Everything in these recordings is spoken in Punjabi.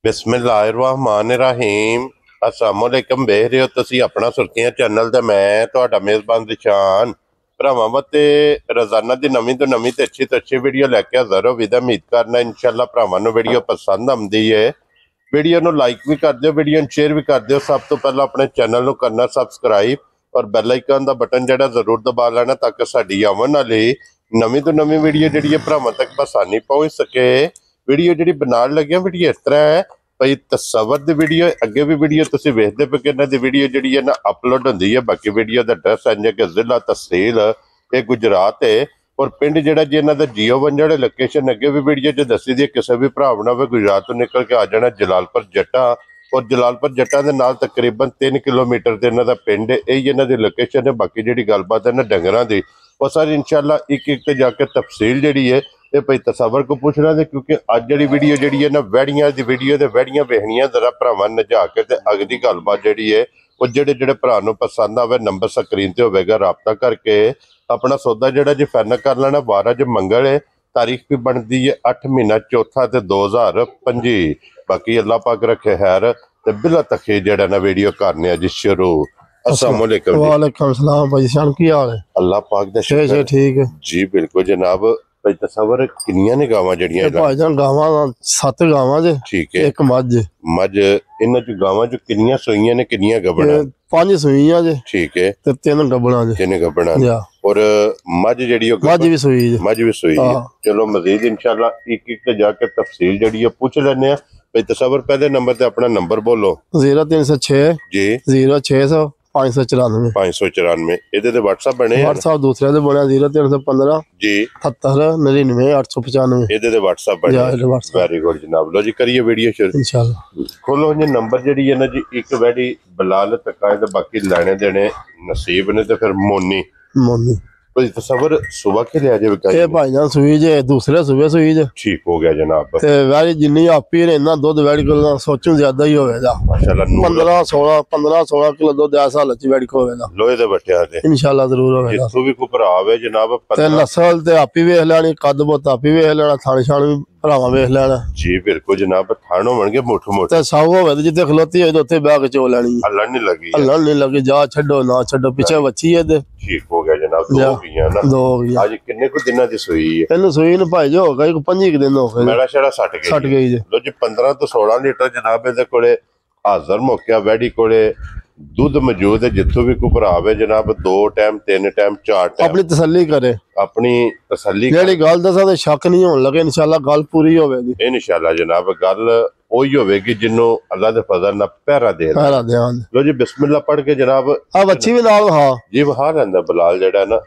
बिस्मिल्लाहिर्रहमानिर्रहीम अस्सलामुअलैकुम वेख रहे हो तुसी अपना सुर्खियां चैनल ते मैं तुहाडा मेज़बान दिशान भरावां वास्ते रोजाना दी नवीं तो नवीं ते अच्छी वीडियो लैके हाज़र हो विदा उम्मीद करना इंशाअल्लाह भरावां नूं वीडियो पसंद आउंदी है। वीडियो नूं लाइक भी कर दिओ, वीडियो नूं शेयर भी कर दिओ। सब तो पहला अपने चैनल नूं करना सबसक्राइब और बैल आइकन दा बटन जिहड़ा जरूर दबा लेना ताकि साडी आवन वाली नवीं तो नवीं वीडियो जिहड़ी है भरावां तक आसानी पहुंच सके। वीडियो जी बनाने लगे वीडियो इस तरह है भाई तस्वर की वीडियो अगे भी वीडियो तुम वेखते पे कि इन्हों की वीडियो जी है ना अपलोड होंगी है। बाकी वीडियो का एड्रैस है कि जिला तहसील ये गुजरात है और पिंड जोड़ा जी इन्हों का जियो वन जो लोकेशन अगे भी वीडियो च दसी दी किसी भी भरा बना हो गुजरात तो निकल के आ जाना जलालपुर जट्टा और जलालपुर जट्टा के नाल तकरीबन 3 किलोमीटर से इन्हों का पिंड है। यही इन्हों की लोकेशन है। बाकी जी गलबात है ना डंगर की वो सारी इंशाअल्लाह एक एक जाके तफसील जी है ये भाई तस्वर को पूछना दे क्योंकि अज जी वीडियो जी है ना वैड़ियां की वीडियो तो वैड़ियां वेखनियां जरा भरावां नजा के अगली गलबात जी है वो जेडे भरा पसंद आवे नंबर स्क्रीन से होगा रबता करके अपना सौदा जोड़ा जी फाइनल कर लेना। वार अज मंगल है, तारीख भी बनती है 8 महीना चौथा ते 2025। बाकी अल्लाह पाक रखे खैर ते बिला तखे जेड़ा ना वीडियो करने जी शुरू। अस्सलामुअलैकुम वालेकुम सलाम भाई शान की हाल है? अल्लाह पाक दा शुक्र है। ठीक है जी बिल्कुल जनाब। भाई तस्वर किन्नियां ने गावां जड़ियां भाईजान गावां 7 गावां जे ठीक है एक मझ मझ इन्हां च गावां जो किन्नियां सूईयां ने किन्नियां गबड़ा 5 सूईयां जे ठीक है ते 3 गबड़ा जे 3 गबड़ा और मझ जड़ी मझ भी सूई जे मझ भी सूई है। चलो मजीद इंशाल्लाह एक एक जाके तफसील जड़ी पूछ लेने आ। भाई तस्वर पहले नंबर ते अपना नंबर बोलो 0306 जी 0600 594 594 ਇਹਦੇ ਤੇ WhatsApp ਬਣੇ ਆ WhatsApp दूसरे ਤੇ ਬਣਿਆ 0315 जी 78 99 895 ਇਹਦੇ ਤੇ WhatsApp ਬਣੇ ਵੈਰੀ ਗੁੱਡ ਜਨਾਬ। लो जी करिए वीडियो शुरू इंशाल्लाह। खोलो जी नंबर जी है ना जी एक वैडी बलाल तकाए ते बाकी लेने देने नसीब ने ते फिर मोनी मोनी कोई तस्वर सुबह के ले आजे ये भाईजान सूई जे दूसरे सुबह सूई जे ठीक हो गया जनाब। ते वैड़ी जिन्नी आपी रहना दूध वैड़ी को सोचूं ज्यादा ही होवेगा माशाल्लाह 15 16 किलो दूध ऐसा लच्ची वैड़ी को होवेगा लोहे दे बट्टिया ते इंशाल्लाह जरूर होवेगा। जिथों भी कोई भरा आवे जनाब ते नस्ल ते आपी वेख लेनी कद बोत आपी वेख लेना थान शान भी भरावां वेख लेना जी बिल्कुल जनाब। थान होवणगे मोठ मोठ ते साव होवे ते जिथे खलोती होई ते उत्थे बैग के चो लेनी हल्लण नहीं लगी हल्लण नहीं लगी जा छड्डो ना छड्डो पीछे बच्ची है ते ठीक हो गया जनाब। दो गईयां ना दो गईयां आज किन्ने को दिनां दी सूई है इन्हू सूई ने भाई जो होगा 25 दिन हो गए मेरा शेड़ा सट गई जे। लो जी 15 तो 16 लीटर जनाब इहदे कोले हाजर मौका वैडी कोले दुध मौजूद है। जिथों भी कोई भरा आवे जनाब 2 टाइम 3 टाइम 4 टाइम अपनी तसल्ली करे अपनी तसल्ली जेड़ी गल दसा ते शक नहीं होने लगे इंशाल्लाह गल पूरी होवेगी इंशाल्लाह जनाब। गल ओही होवेगी जिन्नों अल्लाह दे फजल नाल पहरा दे पहरा ध्यान लो जी बिस्मिल्लाह पढ़ के जनाब आ बच्ची भी नाल हां जी वहा रहंदा बलाल जेड़ा ना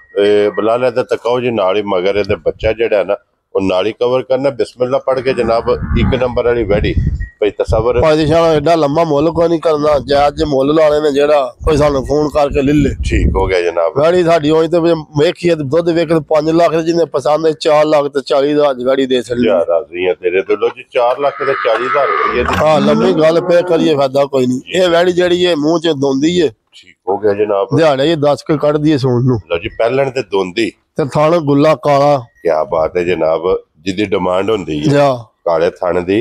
बलाल दा तकाओ जी नाल ही मगर दे बच्चा जेड़ा ना वो नाली कवर करना। बिस्मिल्लाह पढ़ के जनाब 1 नंबर वाली वैडी भाई तस्वर भाई शान एडा लंबा मुੱਲ कोई नहीं करना जायज जे मुੱਲ लाने ने जेड़ा कोई सानू फोन करके ले ले ठीक हो गया जनाब। वैड़ी साडी होई ते वेखिए दुध वेख 5 लाख दे जिने पसंद है 4 लाख ते 40,000 दी वैड़ी दे छड़ी यार राजी है तेरे तो लो जी 4 लाख ते 40,000 रुपए दी हां लंबी गल पे करिए फायदा कोई नहीं। ये वैड़ी जेड़ी है मुंह च दोंदी है ठीक हो गया जनाब। दिहाड़े ये 10 के कट दिए सून नु लो जी पहलन ते दोंदी ते थान गुल्ला काला क्या बात है जनाब। जिदी डिमांड होंदी है जा काले थाने दी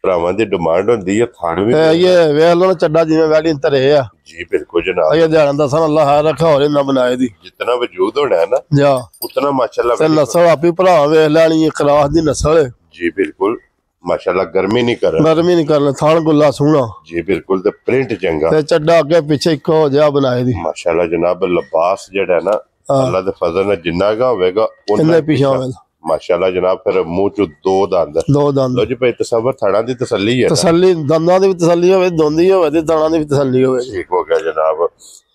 भरावां दी डिमांड होंदी है थान भी ये वेख लो चड्डा जिवें वैड़ी तरे आ जी बिल्कुल जनाब। ये ध्यान दसन अल्लाह है रखा और ना बनाए दी जितना वजूद होना है ना जा उतना माशाल्लाह ते नस्ल आपी भरा वेख लैनी क्रास दी नस्ल है जी बिल्कुल माशाल्लाह। गर्मी नहीं कर गर्मी नहीं करना थान गुल्ला सोहना जी बिल्कुल ते प्रिंट चंगा ते चड्डा अगे पीछे इको जिहा बनाए दी माशाल्लाह जनाब। लिबास जेड़ा ना अल्लाह दे फजल नाल जिन्ना गा होवेगा इन्ने पीछे होवेगा माशाल्लाह जनाब। फिर मुंह च 2 दंद दो लो जी भाई तस्वर थाना दी तसल्ली है तसल्ली दंदां दी भी तसल्ली होवे दोंदी होवे ते दाना दी भी तसल्ली होवे ठीक हो गया जनाब।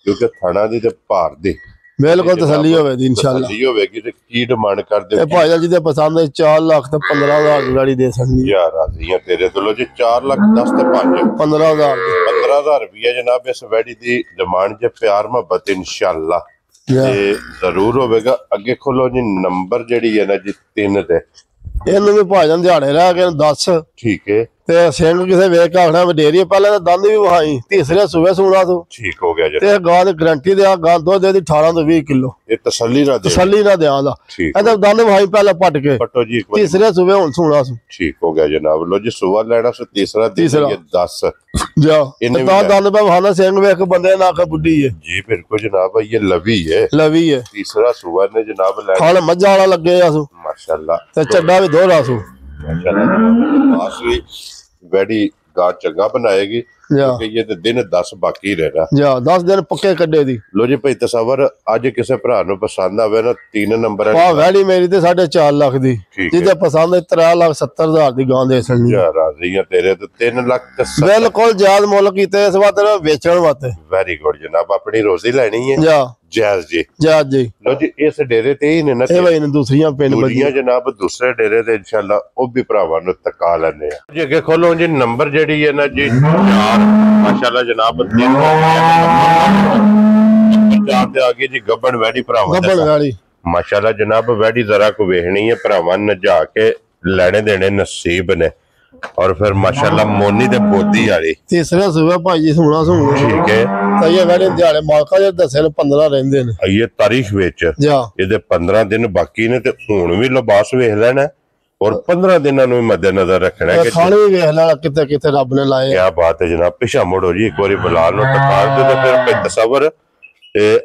क्योंकि थाना दी ते भार दी बिल्कुल तसल्ली होवे दी इंशाल्लाह तसल्ली होवेगी ते की डिमांड कर दे ए भाईजान जी दे पसंद है 4 लाख ते 15,000 दी गाड़ी दे सकदी यार राजी है तेरे तो लो जी 4 लाख 10 ते 5 15,000 15,000 रुपया जनाब इस वैडी दी डिमांड जे प्यार मोहब्बत इंशाल्लाह जरूर होवेगा। अगे खोलो जी नंबर जेड़ी है ना जी 3 ते इन्हू भी भाईजान दिहाड़े रह गए 10 ठीक है ਤੇ ਸਿੰਘ ਕਿਸੇ ਵੇਖ ਕੇ ਆਖਣਾ ਵਡੇਰੀ ਪਹਿਲਾਂ ਤਾਂ ਦੰਦ ਵੀ ਵਹਾਈ ਤੀਸਰੇ ਸੂਬੇ ਸੂਣਾ ਤੂੰ ਠੀਕ ਹੋ ਗਿਆ ਜੀ ਤੇ ਗਾਂ ਦੀ ਗਰੰਟੀ ਦੇ ਆ ਗਾਂ ਦੁੱਧ ਦੀ 18 ਤੋਂ 20 ਕਿਲੋ ਇਹ ਤਸੱਲੀ ਨਾਲ ਤਸੱਲੀ ਨਾ ਦਿਆਂ ਦਾ ਠੀਕ ਇਹਦਾ ਦੰਦ ਵਹਾਈ ਪਹਿਲਾਂ ਪੱਟ ਕੇ ਪਟੋ ਜੀ ਇੱਕ ਵਾਰੀ ਤੀਸਰੇ ਸੂਬੇ ਹੁਣ ਸੂਣਾ ਸੂ ਠੀਕ ਹੋ ਗਿਆ ਜਨਾਬ ਲੋ ਜੀ ਸੁਬਾ ਲੈਣਾ ਸੋ ਤੀਸਰਾ ਤੀਸਰਾ। 10 ਜਾ ਇਹਨੇ ਤਾਂ ਦੰਦ ਪਾ ਵਹਾਣਾ ਸਿੰਘ ਵੇਖ ਬੰਦੇ ਨਾ ਆਖ ਬੁੱਢੀ ਹੈ जी बिल्कुल जनाब ये लवी है ਲਵੀ ਹੈ तीसरा सुबह ने जनाब लेना ਖਾਲ ਮੱਝਾਂ ਵਾਲਾ ਲੱਗੇ ਆ ਸੂ माशाल्लाह ਤੇ ਚੱਡਾ ਵੀ ਦੋਹਰਾ ਸੂ माशाल्लाह पास भी बड़ी गां चंगा बनाएगी ਜਾ क्योंकि ये तो दिन 10 बाकी रहना ਜਾ 10 ਦਿਨ ਪੱਕੇ ਕੱਢੇ ਦੀ लो जी भाई तस्वर अज किसी भरा नु पसंद आवे ना 3 नंबर ਆ ਵੈੜੀ ਮੇਰੀ ਤੇ 4.5 ਲੱਖ ਦੀ ठीक है ਜਿਹਦੇ ਪਸੰਦ 3,70,000 ਦੀ ਗਾਂ ਦੇ ਸਣੀ या राजियां तेरे तो 3 लाख ਬਿਲਕੁਲ ਜਾਇਜ਼ ਮੁੱਲ ਕੀਤੇ ਇਸ ਵਾਰ ਤੇਰਾ ਵੇਚਣ ਵਾਸਤੇ वेरी गुड जनाब अपनी रोजी लेनी है ਜਾ जायज जी ਜਾਇਜ਼ ਜੀ लो जी इस डेरे ते ही ने ना ਇਹ ਬਈ ਨੇ ਦੂਸਰੀਆਂ ਪਿੰਡ दूरियां जनाब दूसरे डेरे ते इंशाल्लाह ਉਹ ਵੀ ਭਰਾਵਾਂ ਨੂੰ ਤਕਾ ਲੈਣੇ ਆ ਜੀ ਅੱਗੇ ਖੋਲੋ ਜੀ ਨੰਬਰ ਜਿਹੜੀ ਹੈ ਨਾ ਜੀ 4 ਮਾਸ਼ਾਅੱਲਾ ਜਨਾਬ 3 ਚਾਰ ਤੇ ਆ ਗਈ ਜੀ ਗੱਬਣ ਵੈੜੀ ਭਰਾਵਾਂ ਗੱਬਣ ਵਾਲੀ ਮਾਸ਼ਾਅੱਲਾ ਜਨਾਬ ਵੈੜੀ ਜ਼ਰਾ ਕੋ ਵੇਖਣੀ ਹੈ ਭਰਾਵਾਂ ਨੇ ਜਾ ਕੇ ਲੈਣੇ ਦੇਣੇ ਨਸੀਬ ਨੇ और फिर माशाल्लाह मोनी ते बोदी वाली ਤੀਸਰੇ ਸੂਬੇ ਭਾਈ ਜੀ ਸੋਣਾ ਸੋਣਾ ठीक है ਤਾਂ ਇਹ ਵੈੜੇ ਦਿਹਾੜੇ ਮਾਲਕਾ ਜੇ ਦੱਸੇ ਨੇ 15 ਰਹਿੰਦੇ ਨੇ ये तारीख ਵਿੱਚ ਜਾ ਇਹਦੇ 15 ਦਿਨ ਬਾਕੀ ਨੇ ਤੇ ਹੁਣ ਵੀ ਲਿਬਾਸ ਵੇਖ ਲੈਣਾ और 15 ਦਿਨਾਂ ਨੂੰ ਮੱਦੇਨਜ਼ਰ ਰੱਖਣਾ ਹੈ ਕਿ ਖਾਣੇ ਵੀ ਵੇਖ ਲੈਣਾ ਕਿਤੇ ਕਿਤੇ ਰੱਬ ਨੇ ਲਾਏ क्या बात है जनाब पिछा मुड़ो जी एक बारी बिलाल नु तकार दे तो फिर कोई तसव्वुर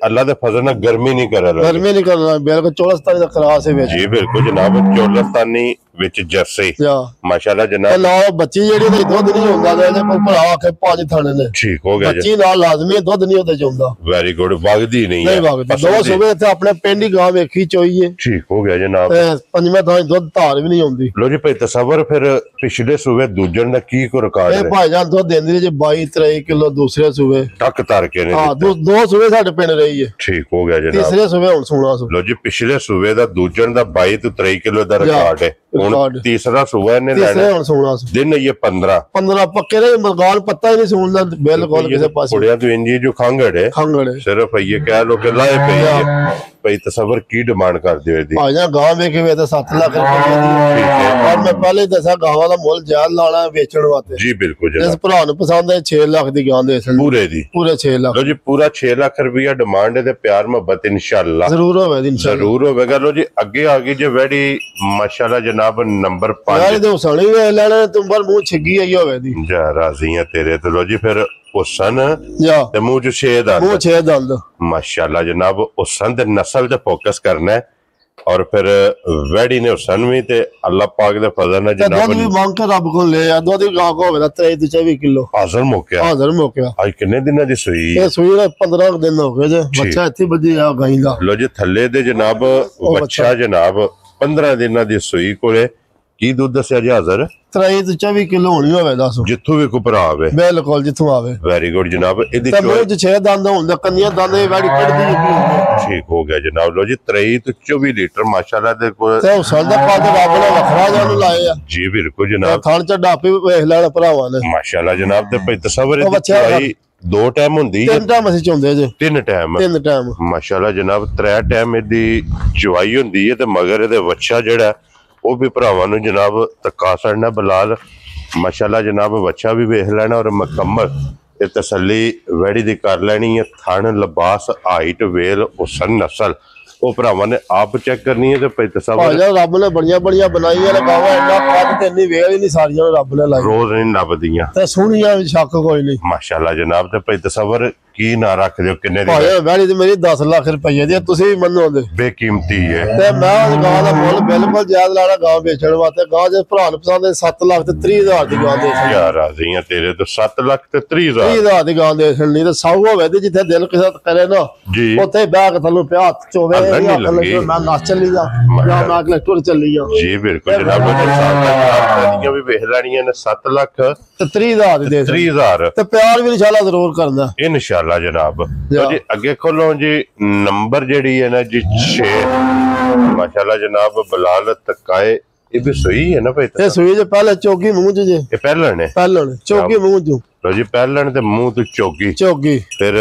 अल्लाह दे फजल ना गर्मी नहीं कर रहा ਗਰਮੀ ਨਹੀਂ ਕਰਨਾ ਬਿਲਕੁਲ 24 ਦਾ ਕਲਾਸ ਹੈ ਵਿੱਚ जी बिल्कुल जनाब चोलस्तानी ਵਿੱਚ ਜਰਸੀ ਜਾ माशाल्लाह ਤੇ जनाब ਨਾਲ ਬੱਚੀ ਜਿਹੜੀ ਤੇ ਦੁੱਧ ਨਹੀਂ ਹੁੰਦਾ ਤੇ ਇਹਦੇ ਕੋਲ ਭਰਾ ਆਖੇ ਪੰਜ ਥਾਣੇ ਨੇ ठीक हो गया जी ਬੱਚੀ ਨਾਲ ਲਾਜ਼ਮੀ ਦੁੱਧ ਨਹੀਂ ਉਹਦੇ ਚ ਹੁੰਦਾ वेरी गुड वगदी नहीं ਨਹੀਂ है ਵਗਦਾ ਦੋ ਸੂਬੇ ਇੱਥੇ ਆਪਣੇ ਪਿੰਡ ਹੀ ਗਾਂ ਵੇਖੀ ਚੋਈਏ ठीक हो गया जनाब ਤੇ ਪੰਜਵੇਂ ਥਾਂ ਦੁੱਧ ਧਾਰ ਵੀ ਨਹੀਂ ਆਉਂਦੀ लो जी भाई तसव्वुर फिर पिछले सूबे दूजन ਦਾ ਕੀ ਕੋ ਰਿਕਾਰਡ ਇਹ ਹੈ ਭਾਈਜਾਨ ਦੁੱਧ ਦਿੰਦੀ ਜੇ 22-23 ਕਿਲੋ ਦੂਸਰੇ ਸੂਬੇ ਟੱਕ ਤਰ ਕੇ ਨੇ ਹਾਂ ਦੋ ਸੂਬੇ ਸਾਡੇ ਪਿੰਡ ਰਹੀ ਹੈ ठीक हो गया जनाब ਤੀਸਰੇ ਸੂਬੇ ਹੁਣ ਸੋਣਾ ਸੂ लो जी पिछले सूबे ਦਾ ਦੂਜਨ ਦਾ 22 ਤੋਂ 23 ਕਿਲੋ ਦਾ ਰਿਕਾਰਡ ਹੈ ਹੁਣ ਰਿਕਾਰਡ। ਤੀਸਰਾ ਸੂਬਾ ਇਹਨੇ ਤੀਸਰੇ ਲੈਣਾ ਹੁਣ ਸੋਣਾ ਸੂ ਦਿਨ ਇਹ 15 15 ਪੱਕੇ ਨੇ ਮਰਗਾਨ ਪੱਤਾ ਹੀ ਨਹੀਂ ਸੁਣਦਾ ਬਿਲਕੁਲ ਕਿਸੇ ਪਾਸੇ ਕੁੜੀਆਂ ਤੋਂ ਇੰਜੀ ਜੋ ਖੰਗੜ ਹੈ ਖੰਗੜੇ ਸਿਰਫ ਇਹ ਕਹਿ ਲੋ ਕਿ ਲਾਏ ਪਈ ਹੈ ਭਾਈ ਤਸਵਰ ਕੀ ਡਿਮਾਂਡ ਕਰਦੇ ਹੋ ਇਹਦੀ ਭਾਈਜਾਨ ਗਾਂ ਵੇਖੇ ਵੇ ਤਾਂ 7 ਲੱਖ ਰੁਪਏ ਦੀ ਠੀਕ ਹੈ ਔਰ ਮੈਂ ਪਹਿਲੇ ਹੀ ਦੱਸਿਆ ਗਾਵਾਂ ਦਾ ਮੁੱਲ ਜਾਇਜ਼ ਲਾਣਾ ਵੇਚਣ ਵਾਸਤੇ ਜੀ ਬਿਲਕੁਲ ਇਸ ਜਨਾਬ ਭਰਾ ਨੂੰ ਪਸੰਦ ਹੈ 6 ਲੱਖ ਦੀ ਗਾਂ ਦੇ ਸਨ ਪੂਰੇ ਦੀ ਪੂਰੇ 6 ਲੱਖ ਲੋ ਜੀ ਪੂਰਾ 6 ਲੱਖ ਰੁਪਇਆ ਡਿਮਾਂਡ ਹੈ ਤੇ ਪਿਆਰ ਮੁਹੱਬਤ ਇਨਸ਼ਾਅੱਲਾ ਜ਼ਰੂਰ ਹੋਵੇ ਦੀ ਇਨਸ਼ਾਅੱਲਾ ਜ਼ਰੂਰ ਹੋਵੇਗਾ ਲੋ ਜੀ ਅੱਗੇ ਆ ਗਈ ਜੇ ਵੈੜੀ ਮਾਸ਼ਾਅੱਲਾ ਜਨਾਬ ਨੰਬਰ 5 ਯਾਰ ਇਹਦੇ ਉਸਾਣੀ ਵੇ ਲੈਣਾ ਤੁੰਬਰ ਮੂੰਹ ਛਿੱਗੀ ਆਈ ਹੋਵੇ ਦੀ ਜਾ ਰਾਜ਼ੀਆਂ ਤੇਰੇ ਤੇ ਲੋ ਜੀ ਫਿਰ ਹੁਸਨ ਜਾ ਤੇ ਮੂੰਹ ਚ ਛੇਦ ਆ ਮੂੰਹ 6 ਦੰਦ माशाल्लाह जनाब हुसन दे नस्ल ते फोकस करना है और फिर वैडी ने हुसन भी ते अल्लाह पाक दे फजल ने ਤੇ ਦੁੱਧ जनाब ਵੀ ਮੰਗ ਕੇ ਰੱਬ ਕੋਲ ਲੈ ਆ ਦੁੱਧ ਦੀ ਗਾਂ ਕੋ ਹੋਵੇ ਤਾਂ 23 ਤੋਂ 24 ਕਿਲੋ हाजिर मौके ਹਾਜ਼ਰ ਮੌਕਿਆ आज किन्ने दिना दी सुई ਇਹ ਸੂਈ ਦਾ 15 ਕੁ ਦਿਨ ਹੋ ਗਏ ਜੇ ਬੱਚਾ ਇੱਥੇ ਵੱਜੀ ਆ ਗਾਈ ਦਾ लो जी थल्ले दे जनाब बच्चा जनाब 15 दिना दी सुई कोले की दूध दस्या जी हाजिर 23 ਤੋਂ 24 ਕਿਲੋ ਹੋਣੀ ਹੋਵੇ ਦੱਸੋ जिथों भी को भरा आवे ਬਿਲਕੁਲ ਜਿੱਥੋਂ ਆਵੇ वेरी गुड जनाब इदी ਤੇ ਮੂੰਹ 'ਚ 6 ਦੰਦ ਹੁੰਦੇ ਕੰਨੀਆਂ ਦੰਦ ਇਹ ਵਾੜੀ ਕੱਢਦੀ ਹੁੰਦੀ ठीक हो गया जनाब लो जी 23 तो 24 लीटर माशाल्लाह दे को ਤੇ ਉਸਲ ਦਾ ਪਾ ਤੇ ਰੱਬ ਨੇ ਵੱਖਰਾ ਜਾਨ ਲਾਏ ਆ जी बिल्कुल ਤੇ जनाब ਥਣ ਚ ਡਾਪੇ ਵੀ ਵੇਖ ਲੈਣ ਭਰਾਵਾਂ ਨੇ माशाल्लाह जनाब ते भाई तसव्वुर ਉਹ दी बच्चा चवाई दो टाइम हुंदी है ਤਿੰਨ ਟਾਈਮ ਅਸੀਂ ਚੁੰਦੇ ਜੇ तीन टाइम ਤਿੰਨ ਟਾਈਮ ਮਾਸ਼ਾਅੱਲਾ ਜਨਾਬ 3 ਟਾਈਮ ਇਹਦੀ ਚਵਾਈ ਹੁੰਦੀ ਹੈ ਤੇ ਮਗਰ ਇਹਦੇ ਵੱਛਾ ਜਿਹੜਾ ਉਹ ਵੀ ਭਰਾਵਾਂ ਨੂੰ ਜਨਾਬ ਤੱਕਾ ਸੜਨਾ ਬਲਾਲ ਮਾਸ਼ਾਅੱਲਾ ਜਨਾਬ ਵੱਛਾ ਵੀ ਵੇਖ ਲੈਣਾ ਔਰ ਮੁਕੰਮਲ ਇਹ ਤਸੱਲੀ ਵੈੜੀ ਦੀ ਕਰ ਲੈਣੀ ਹੈ ਥਣ ਲਿਬਾਸ ਹਾਈਟ ਵੇਲ ਹੁਸਨ ਨਸਲ ਉਹ ਭਰਾਵਾਂ ਨੇ ਆਪ ਚੈੱਕ ਕਰਨੀ ਹੈ ਤੇ ਭਾਈ ਤਸਵਰ ਭਾਜਾ ਰੱਬ ਨੇ ਬੜੀਆਂ ਬੜੀਆਂ ਬਣਾਈਆਂ ਲਗਾਵਾ ਇੰਨਾ ਕੱਦ ਤੇ ਇੰਨੀ ਵੇਲ ਹੀ ਨਹੀਂ ਸਾਰੀਆਂ ਨੂੰ ਰੱਬ ਨੇ ਲਾਈ ਰੋਜ਼ ਨਹੀਂ ਲੱਭਦੀਆਂ ਤੇ ਸੋਹਣੀਆਂ ਵੀ ਸ਼ੱਕ ਕੋਈ ਨਹੀਂ ਮਾਸ਼ਾਅੱਲਾ ਜਨਾਬ ਤੇ ਭਾਈ ਤਸਵਰ ਕੀ ਨਾ ਰੱਖ ਦਿਓ ਕਿੰਨੇ ਦੀ ਭਾਜਾ ਵੈੜੀ ਤੇ ਮੇਰੀ 10 ਲੱਖ ਰੁਪਏ ਦੀ ਆ, ਤੁਸੀਂ ਵੀ ਮੰਨੋਗੇ ਬੇਕੀਮਤੀ ਹੈ ਤੇ ਮੈਂ ਉਸ ਗਾਂ ਦਾ ਮੁੱਲ ਬਿਲਕੁਲ ਜਾਇਜ਼ ਲਾਣਾ ਗਾਂ ਵੇਚਣ ਵਾਸਤੇ ਗਾਂ ਜੇ ਭਰਾ ਨੂੰ ਪਸੰਦ ਹੈ 7 ਲੱਖ ਤੇ 30 ਹਜ਼ਾਰ ਦੀ ਗਾਂ ਦੇ ਯਾਰ ਰਾਜ਼ੀਆਂ ਤੇਰੇ ਤੋਂ 7 ਲੱਖ ਤੇ 30,000 30 ਹਜ਼ਾਰ ਦੀ ਗਾਂ ਦੇ ਨਹੀਂ ਤੇ ਸਾਊ ਹੋਵੇ ਤੇ ਜਿੱਥੇ ਦਿਲ ਕਿਸੇ ਦਾ ਕਰੇ ਨਾ ਜੀ ਉੱਥੇ ਬਹਿ ਕੇ ਥੱਲੋਂ ਪਿਆ ਹੱਥ ਚੋਵੇ ਅੰਦਰ ਨਹੀਂ ਲੱਗੀ। ਮੈਂ ਨੱਚ ਚੱਲੀ ਜਾ ਜਾਂ ਮੈਂ ਅਗਲੇ ਟੁਰ ਚੱਲੀ ਜਾ ਜੀ ਬਿਲਕੁਲ ਜਨਾਬ ਦੀਆਂ ਵੀ ਵੇਖ ਲੈਣੀਆਂ ਨੇ 7 ਲੱਖ ਤੇ 30 ਹਜ਼ਾਰ ਦੀ ਦੇ 30,000 ਤੇ ਪਿਆਰ ਵੀ ਇਨਸ਼ਾਅੱਲਾ ਜ਼ਰੂਰ ਕਰਨਾ ਇਨਸ਼ਾਅੱਲਾ ਜਨਾਬ ਲਓ ਜੀ ਅੱਗੇ ਖੋਲੋ ਜੀ ਨੰਬਰ ਜਿਹੜੀ ਹੈ ਨਾ ਜੀ 6 ਮਾਸ਼ਾਅੱਲਾ ਜਨਾਬ ਬਲਾਲ ਤਕਾਏ ਇਹ ਵੀ ਸਹੀ ਹੈ ਨਾ ਭਾਈ ਇਹ ਸੂਈ ਜੇ ਪਹਿਲੇ ਚੌਗੀ ਮੂੰਹ ਚ ਜੇ ਇਹ ਪਹਿਲਣ ਹੈ ਪਹਿਲਣ ਚੌਗੀ ਮੂੰਹ ਚ ਲਓ ਜੀ ਪਹਿਲਣ ਤੇ ਮੂੰਹ ਤੋਂ ਚੌਗੀ ਚੌਗੀ ਫਿਰ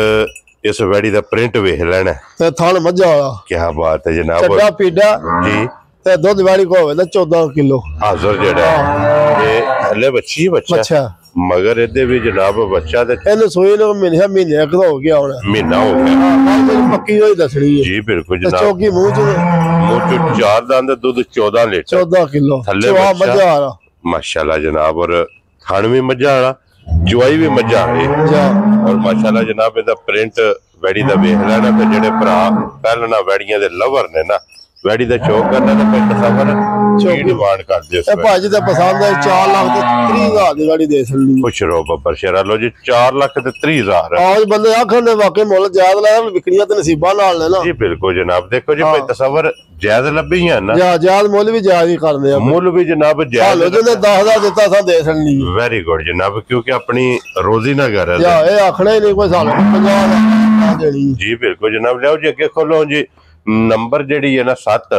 ਇਸ ਵੈੜੀ ਦਾ ਪ੍ਰਿੰਟ ਵੇਖ ਲੈਣਾ ਤੇ ਥਣ ਮੱਝਾ ਵਾਲਾ ਕੀ ਬਾਤ ਹੈ ਜਨਾਬ ਚੱਡਾ ਪੀਡਾ ਜੀ ਤੇ ਦੁੱਧ ਵਾਲੀ ਕੋ ਹੋਵੇ ਤਾਂ 14 ਕਿਲੋ ਹਾਜ਼ਰ ਜਿਹੜਾ ਹਲੇ ਬੱਚੀ ਬੱਚਾ ਅੱਛਾ ਮਗਰ ਇਹਦੇ ਵੀ ਜਨਾਬ ਬੱਚਾ ਤੇ ਇਹਨੂੰ ਸੂਈ ਨੂੰ ਮਹੀਨੇ ਇੱਕ ਹੋ ਗਿਆ ਹੁਣ ਮਹੀਨਾ ਹੋ ਗਿਆ ਹਾਂ ਪੱਕੀ ਹੋਈ ਦੱਸਣੀ ਹੈ ਜੀ ਬਿਲकुल ਤੇ ਜਨਾਬ ਚੌਕੀ ਮੂੰਹ ਚ ਮੂੰਹ ਚ 4 ਦੰਦ ਦੁੱਧ 14 ਲੀਟਰ 14 ਕਿਲੋ ਥੱਲੇ ਚਵਾ ਬੱਚਾ। ਮੱਝਾ ਵਾਲਾ माशाल्लाह जनाब और खान भी मजा आना चुवाई भी मजा आ रही ਜਾ और माशाल्लाह जनाब ਇਹਦਾ ਪ੍ਰਿੰਟ ਵੈੜੀ ਦਾ ਵੇਖ ਲੈਣਾ ਤੇ ਜਿਹੜੇ ਭਰਾ ਪਹਿਲਣਾ ਵੈੜੀਆਂ ਦੇ ਲਵਰ ਨੇ ਨਾ ਵੈੜੀ ਦਾ ਸ਼ੌਕ ਕਰਨਾ ਤੇ ਫਿਰ ਤਸਵਰ ਕੀ ਡਿਮਾਂਡ ਕਰਦੇ ਉਸ ਇਹ ਭਾਜੀ ਦਾ ਪਸੰਦ ਹੈ 4 ਲੱਖ ਤੇ 30,000 ਦੀ ਗਾੜੀ ਦੇ ਸਕਣੀ ਖੁਸ਼ ਰਹੋ ਬੱਬਰ ਸ਼ੇਰਾ ਲੋ ਜੀ 4 ਲੱਖ ਤੇ 30,000 ਆਜ ਬੰਦੇ ਆਖਣ ਨੇ ਵਾਕਈ ਮੁੱਲ ਜ਼ਿਆਦਾ ਲਾਇਆ ਵਿਕਰੀਆਂ ਤੇ ਨਸੀਬਾਂ ਨਾਲ ਨੇ ਨਾ ਜੀ ਬਿਲਕੁਲ ਜਨਾਬ ਦੇਖੋ ਜੀ ਭਾਈ ਤਸਵਰ ਜਾਇਜ਼ ਲੱਭੀ ਹੈ ਨਾ ਜਾਂ ਜ਼ਿਆਦਾ ਮੁੱਲ ਵੀ ਜ਼ਿਆਦਾ ਹੀ ਕਰਦੇ ਆ ਮੁੱਲ ਵੀ ਜਨਾਬ ਹਾਲੋ ਜਾਇਜ਼ ਜਿਹਨੇ 10,000 ਦਿੱਤਾ ਸਾਂ ਦੇ ਸਕਣੀ ਵੈਰੀ ਗੁੱਡ ਜਨਾਬ ਕਿਉਂਕਿ ਆਪਣੀ ਰੋਜ਼ੀ ਨਾ ਘਰ ਹੈ ਜਾਂ ਇਹ ਆਖਣਾ ਹੀ ਨਹੀਂ ਕੋਈ ਸਾਨੂੰ 50,000 ਦੇਣੀ ਜੀ ਬਿਲਕੁਲ ਜਨਾਬ ਲਿਆਓ ਜੀ ਅੱਗੇ ਖੋਲੋ ਜੀ ਨੰਬਰ ਜਿਹੜੀ ਹੈ ਨਾ 7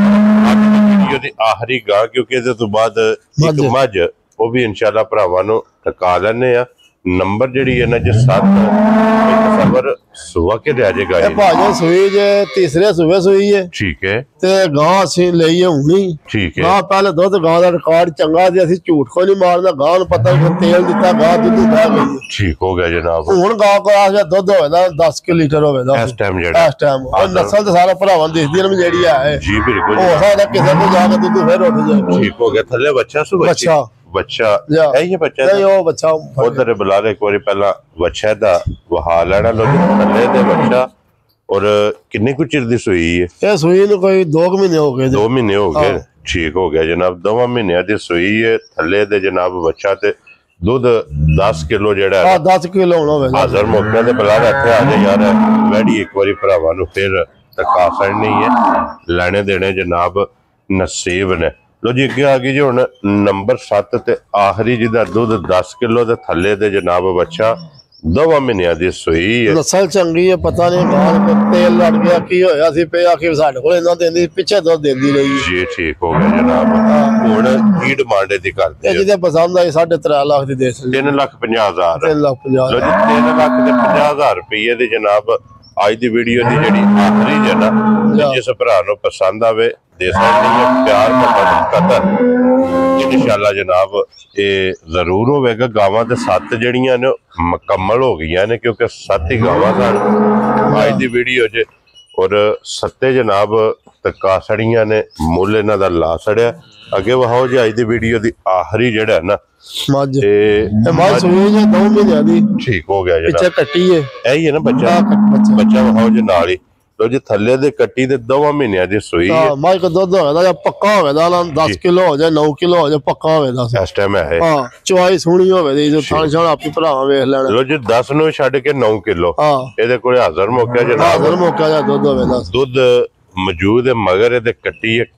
ਵੀਡੀਓ ਦੀ ਆਖਰੀ ਗਾ ਕਿਉਂਕਿ ਇਹਦੇ ਤੋਂ ਬਾਅਦ ਇੱਕ ਮੱਝ ਉਹ ਵੀ ਇਨਸ਼ਾਅੱਲਾ ਭਰਾਵਾਂ ਨੂੰ ਟਕਾ ਲੈਣੇ ਆ ਨੰਬਰ ਜਿਹੜੀ ਹੈ ਨਾ ਜੇ 7 ਤਸਵਰ ਸੁਆ ਕੇ ਲਿਆ ਜਾਏਗਾ ਇਹ ਭਾਜੀ ਸੂਈ ਜੇ ਤੀਸਰੇ ਸੂਏ ਸੂਈ ਹੈ ਠੀਕ ਹੈ ਤੇ ਗਾਂ ਅਸੀਂ ਲਈ ਹੁਣੀ ਠੀਕ ਹੈ ਗਾਂ ਪਹਿਲੇ ਦੁੱਧ ਗਾਂ ਦਾ ਰਿਕਾਰਡ ਚੰਗਾ ਸੀ ਅਸੀਂ ਝੂਠ ਕੋਈ ਨਹੀਂ ਮਾਰਦਾ ਗਾਂ ਨੂੰ ਪਤਾ ਨਹੀਂ ਤੇਲ ਦਿੱਤਾ ਗਾਂ ਦੁੱਧ ਬਹਿ ਗਈ ਠੀਕ ਹੋ ਗਿਆ ਜਨਾਬ ਹੁਣ ਗਾਂ ਕੋਲ ਆ ਗਿਆ ਦੁੱਧ ਹੋਵੇਦਾ 10 ਕਿ ਲੀਟਰ ਹੋਵੇਦਾ ਇਸ ਟਾਈਮ ਜਿਹੜਾ ਇਸ ਟਾਈਮ ਉਹ ਨਸਲ ਤੇ ਸਾਰਾ ਭਰਾਵਾਂ ਨੂੰ ਦਿਖਦੀ ਨੇ ਜਿਹੜੀ ਹੈ ਜੀ ਬਿਲਕੁਲ ਹੋ ਸਕਦਾ ਕਿਸੇ ਨੂੰ ਜਾ ਕੇ ਦੁੱਧ ਫੇਰ ਉੱਠ ਜਾਏ ਠੀਕ ਹੋ ਗਿਆ ਥੱਲੇ ਬੱਚਾ ਸੁ ਬੱਚਾ ਬੱਚਾ ਜਾ। ਇਹ ਬੱਚਾ ਨਹੀਂ ਉਹ ਬੱਚਾ ਉਧਰ ਬੁਲਾ ਲੈ ਇੱਕ ਵਾਰੀ ਪਹਿਲਾਂ ਬੱਚਾ ਦਾ ਵਹਾ ਲੈਣਾ ਲੋ ਥੱਲੇ ਦੇ ਬੱਚਾ ਔਰ ਕਿੰਨੇ ਕੁ ਚਿਰ ਦੀ ਸੂਈ ਹੈ ਇਹ ਸੂਈ ਨੂੰ ਕੋਈ 2 ਮਹੀਨੇ ਹੋ ਗਏ 2 ਮਹੀਨੇ ਹੋ ਗਏ ਠੀਕ ਹੋ ਗਿਆ ਜਨਾਬ 2 ਮਹੀਨਿਆਂ ਦੀ ਸੂਈ ਹੈ ਥੱਲੇ ਦੇ ਜਨਾਬ ਬੱਚਾ ਤੇ ਦੁੱਧ 10 ਕਿਲੋ ਜਿਹੜਾ ਆ 10 ਕਿਲੋ ਹੋਣਾ ਹੋਵੇਗਾ ਹਾਜ਼ਰ ਮੌਕੇ ਤੇ ਬੁਲਾ ਇੱਥੇ ਆ ਜਾ ਯਾਰ ਵੈੜੀ ਇੱਕ ਵਾਰੀ ਭਰਾਵਾਂ ਨੂੰ ਫਿਰ ਤਕਾ ਸੜਨੀ ਹੈ ਲੈਣੇ ਦੇਣੇ ਜਨਾਬ ਨਸੀਬ ਨੇ ਲੋ ਜੀ ਅੱਗੇ ਆ ਗਈ ਜੀ ਹੁਣ ਨੰਬਰ 7 ਤੇ ਆਖਰੀ ਜਿਹਦਾ ਦੁੱਧ 10 ਕਿਲੋ ਦੇ ਥੱਲੇ ਦੇ ਜਨਾਬ ਬੱਚਾ 2 ਮਹੀਨਿਆਂ ਦੀ ਸੂਈ ਹੈ ਨਸਲ ਚੰਗੀ ਹੈ ਪਤਾ ਨਹੀਂ ਗਾਂ ਕੋ ਤੇਲ ਲੜ ਗਿਆ ਕੀ ਹੋਇਆ ਸੀ ਪਿਆ ਕਿ ਸਾਡੇ ਕੋਲ ਇਹਨਾਂ ਦਿੰਦੀ ਪਿੱਛੇ ਦੁੱਧ ਦਿੰਦੀ ਰਹੀ ਜੀ ਠੀਕ ਹੋ ਗਿਆ ਜਨਾਬ ਹੁਣ ਕੀ ਡਿਮਾਂਡ ਇਹਦੀ ਕਰਦੇ ਇਹ ਜਿਹਦੇ ਪਸੰਦ ਆਈ 3.5 ਲੱਖ ਦੀ ਦੇ ਸਕਦੀ 3,50,000 3 ਲੱਖ 50 ਲੋ ਜੀ 3,50,000 ਰੁਪਏ ਦੀ ਜਨਾਬ ਅੱਜ ਦੀ ਵੀਡੀਓ ਦੀ ਜਿਹੜੀ ਆਖਰੀ ਹੈ ਨਾ ਜਿਸ ਭਰਾ ਨੂੰ ਪਸੰਦ ਆਵੇ ਦੇ ਸਕਦੇ ਹੈ ਪਿਆਰ ਮੁਹੱਬਤ ਕਦਰ ਇਨਸ਼ਾਅੱਲਾ ਜਨਾਬ ਇਹ ਜ਼ਰੂਰ ਹੋਵੇਗਾ ਗਾਵਾਂ ਤੇ 7 ਜਿਹੜੀਆਂ ਨੇ ਮੁਕੰਮਲ ਹੋ ਗਈਆਂ ਨੇ ਕਿਉਂਕਿ 7 ਹੀ ਗਾਵਾਂ ਸਨ ਅੱਜ ਦੀ ਵੀਡੀਓ 'ਚ ਔਰ 7 ਜਨਾਬ ਤੱਕਾ ਸੜੀਆਂ ਨੇ ਮੁੱਲ ਇਹਨਾਂ ਦਾ ਲਾ ਸੜਿਆ ਅੱਗੇ ਵਹਾਓ ਜੀ ਅੱਜ ਦੀ ਵੀਡੀਓ ਦੀ ਆਖਰੀ ਜਿਹੜਾ ਨਾ ਮੱਝ ਤੇ ਇਹ ਮੱਝ ਸੂਈ ਜੇ 2 ਮਹੀਨਿਆਂ ਦੀ ਠੀਕ ਹੋ ਗਿਆ ਜਨਾਬ ਪਿੱਛੇ ਕੱਟੀ ਹੈ ਇਹੀ ਹੈ ਨਾ ਬੱਚਾ ਬੱਚਾ ਵਹਾਓ ਜੀ ਨਾਲ ਹੀ ਲੋ ਜੀ ਥੱਲੇ ਦੇ ਕੱਟੀ ਤੇ 2 ਮਹੀਨਿਆਂ ਦੀ ਸੂਈ ਹੈ ਹਾਂ ਮੱਝ ਕੋ ਦੁੱਧ ਹੋਵੇਦਾ ਜਾਂ ਪੱਕਾ ਹੋਵੇਦਾ 10 ਕਿਲੋ ਹੋ ਜਾਏ 9 ਕਿਲੋ ਹੋ ਜਾਏ ਪੱਕਾ ਹੋਵੇਦਾ ਇਸ ਟਾਈਮ ਹੈ ਹਾਂ ਚੁਆਈ ਸੋਹਣੀ ਹੋਵੇਦੀ ਜੋ ਥਾਣ ਛਾਣ ਆਪੀ ਭਰਾਵਾਂ ਵੇਖ ਲੈਣਾ ਲੋ ਜੀ 10 ਨੂੰ ਛੱਡ ਕੇ 9 ਕਿਲੋ ਹਾਂ ਇਹਦੇ ਕੋਲ ਹਾਜ਼ਰ ਮੌਕਾ ਜਨਾਬ ਹਾਜ਼ਰ ਮੌਕਾ ਜਾਂ ਦੁੱਧ ਹੋਵੇਦਾ ਦੁੱਧ ਮੌਜੂਦ ਹੈ ਮਗਰ ਇਹਦੇ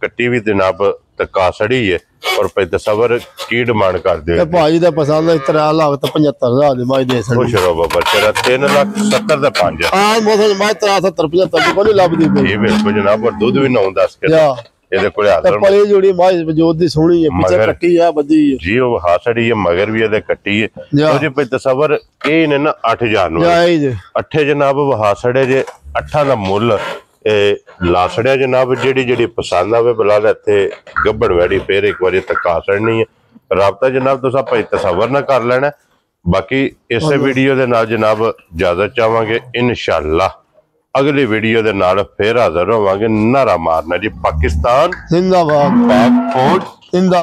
ਕੱਟੀ ਵੀ ਜਨਾਬ ਤੱਕਾ ਸੜੀ ਹੈ ਔਰ ਪੈ ਤਸਵਰ ਕੀ ਡਿਮਾਂਡ ਕਰਦੇ ਇਹ ਭਾਜੀ ਦਾ ਪਸੰਦ ਹੈ 3 ਲੱਖ ਤੇ 75,000 ਦੀ ਮਾਈ ਦੇ ਸਕਦੀ ਖੁਸ਼ ਰਹੋ ਬਾਬਾ ਤੇਰਾ 3,70,000 ਦਾ 5 ਆ ਮੋਸਲ ਮੈਂ 73 75 ਦੀ ਕੋਈ ਲੱਭਦੀ ਪਈ ਇਹ ਬਿਲਕੁਲ ਜਨਾਬ ਔਰ ਦੁੱਧ ਵੀ 9-10 ਕਿਲੋ ਜਾ ਇਹਦੇ ਕੋਲ ਤੇ ਹਾਜ਼ਰ ਪਲੀ ਜੋੜੀ ਮਾਈ ਵਜੂਦ ਦੀ ਸੋਹਣੀ ਹੈ ਪਿੱਛੇ ਮਗਰ- ਕੱਟੀ ਆ ਬੱਦੀ ਹੈ ਜੀ ਉਹ ਹਾਸੜੀ ਹੈ ਮਗਰ ਵੀ ਇਹਦੇ ਕੱਟੀ ਹੈ ਜਾ। ਉਹ ਜੇ ਪੈ ਤਸਵਰ ਇਹ ਨੇ ਨਾ 8 ਜਾਨਵਰ ਜਾਈ ਜੇ 8 ਜਨਾਬ ਵਹਾਸੜੇ ਜੇ 8 ਦਾ ਮੁੱਲ ਇਹ ਲਾਸੜਿਆ ਜਨਾਬ ਜਿਹੜੀ ਪਸੰਦ ਆਵੇ ਬੁਲਾ ਲੈ ਇੱਥੇ ਗੱਬੜ ਵੈੜੀ ਫੇਰ ਇੱਕ ਵਾਰੀ ਤੱਕਾ ਸੜਨੀ ਹੈ ਰਾਬਤਾ ਜਨਾਬ ਤੁਸੀਂ ਭਾਈ ਤਸਵਰ ਨਾ ਕਰ ਲੈਣਾ ਬਾਕੀ ਇਸੇ ਵੀਡੀਓ ਦੇ ਨਾਲ ਜਨਾਬ ਇਜਾਜ਼ਤ ਚਾਹਾਂਗੇ ਇਨਸ਼ਾਅੱਲਾ ਅਗਲੀ ਵੀਡੀਓ ਦੇ ਨਾਲ ਫੇਰ ਹਾਜ਼ਰ ਹੋਵਾਂਗੇ ਨਾਰਾ ਮਾਰਨਾ ਜੀ ਪਾਕਿਸਤਾਨ ਜ਼ਿੰਦਾਬਾਦ ਪਾਕ ਫੌਜ ਜ਼ਿੰਦਾ